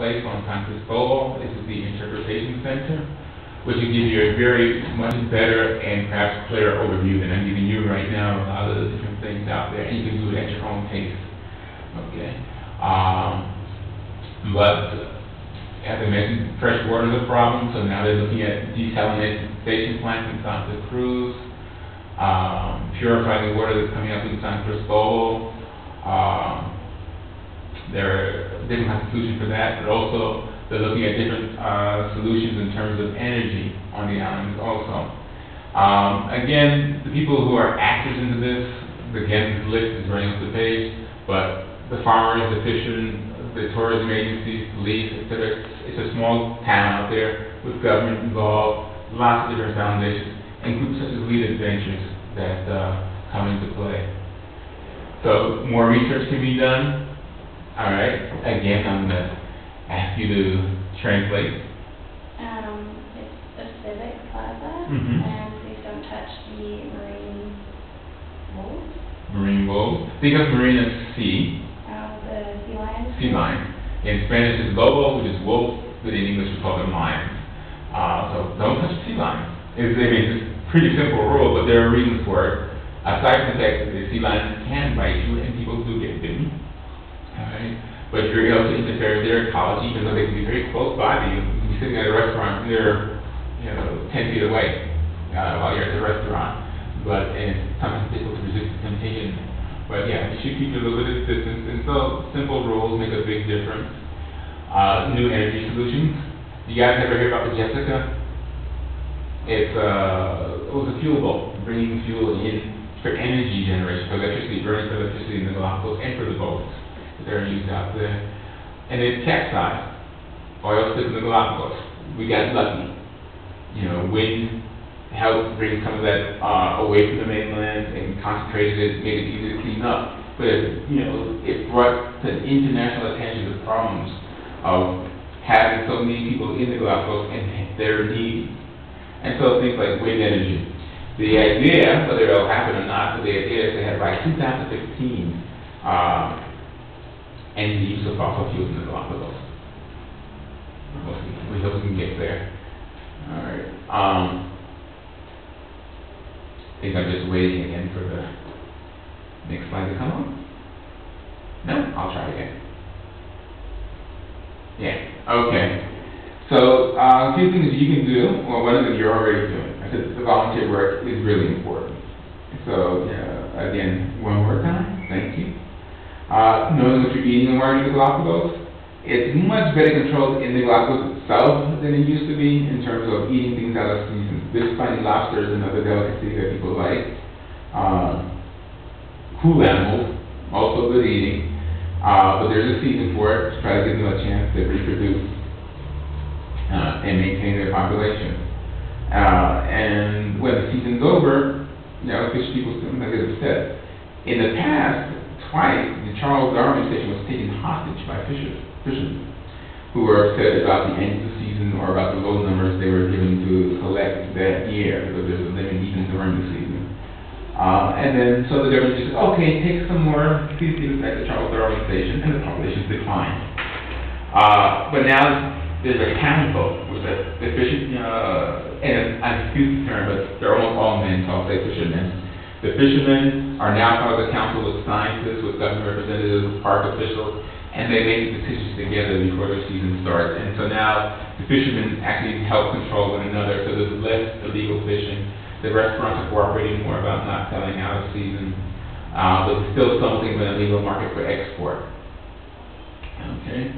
place on San Cristobal. This is the Interpretation Center, which will give you a very much better and perhaps clearer overview than I'm giving you right now. A lot of the different things out there, and you can do it at your own pace. Okay, but as I mentioned, fresh water is a problem, so now they're looking at desalination plants in Santa Cruz, purifying the water that's coming up in San Cristobal. There are different kinds of solutions for that, but also they're looking at different solutions in terms of energy on the islands also. Again, the people who are actors into this, again, this list is running off the page, but the farmers, the fishermen, the tourism agencies, police, etc. It's a small town out there with government involved, lots of different foundations, and groups such as Lead-Adventures that come into play. So more research can be done. All right. Again, I'm going to ask you to translate. It's a civic plaza, Mm-hmm. and please don't touch the marine wolves. Marine wolves. Think of marine as sea. The sea lions. Sea lion. In Spanish it's lobo, which is wolf, but in English we call them lions. So don't touch sea lions. It's a pretty simple rule, but there are reasons for it. Aside from the fact that the sea lions can bite you, and people do get bitten. Alright, but you're able to interfere with their ecology, even though they can be very close by you. You can be sitting at a restaurant, and they're 10 feet away while you're at the restaurant. But sometimes it's difficult to resist the temptation. But yeah, you should keep a little bit of distance. And so simple rules make a big difference. New energy solutions. You guys ever hear about the Jessica? It was a fuel boat, bringing fuel in for energy generation, for electricity, burning for electricity in the Galapagos, and for the boats that are used out there. And it capsized. Oil slipped in the Galapagos. We got lucky. Wind helped bring some of that away from the mainland and concentrated it, made it easy to clean up. But it brought to international attention the problems of having so many people in the Galapagos and their needs. And so things like wind energy. The idea, whether it'll happen or not, but the idea is to have by 2015 end the use of fossil fuels in the Galapagos. We hope we can get there. All right. I think I'm just waiting again for the next slide to come on. No? I'll try again. Yeah. Okay. So a few things you can do. Well, one of them you're already doing. I said the volunteer work is really important. So again, one more time. Thank you. Knowing what you're eating and where you're in the Galapagos, it's much better controlled in the Galapagos itself than it used to be in terms of eating things out of season. This finding lobster is another delicacy that people like. Cool animals, also good eating, but there's a season for it to try to give them a chance to reproduce and maintain their population. And when the season's over, fish people sometimes get upset. In the past, twice, the Charles Darwin station was taken hostage by fishermen who were upset about the end of the season or about the low numbers they were given to collect that year, because there's a limit even during the season. And then, so the government just said, okay, take some more, please give us back the Charles Darwin station, and the populations declined. But now there's a council with the fishermen, and I excuse the term, but they're almost all men, so I'll say fishermen. The fishermen are now part of the council with scientists, with government representatives, with park officials, and they make decisions together before their season starts. And so now the fishermen actually help control one another, so there's less illegal fishing. The restaurants are cooperating more about not selling out of season, but there's still something of an illegal market for export. Okay.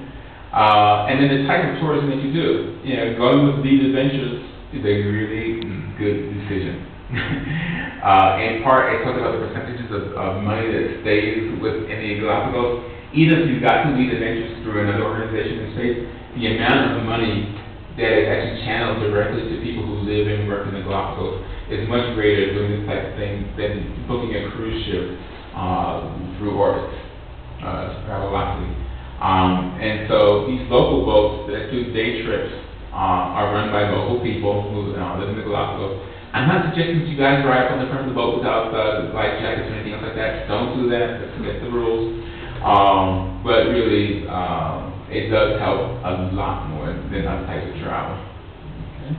And then the type of tourism that you do. Going with Lead-Adventures is a really good decision. In part, I talked about the percentages of money that stays within the Galapagos. Even if you got to Lead-Adventures through another organization in space, the amount of money that is actually channeled directly to people who live and work in the Galapagos is much greater doing this type of thing than booking a cruise ship through orbit, Velocity. And so these local boats that do day trips are run by local people who live in the Galapagos. I'm not suggesting that you guys ride up on the front of the boat without life jackets or anything else like that. Don't do that. That's against the rules. But really, it does help a lot more than other types of travel. Okay.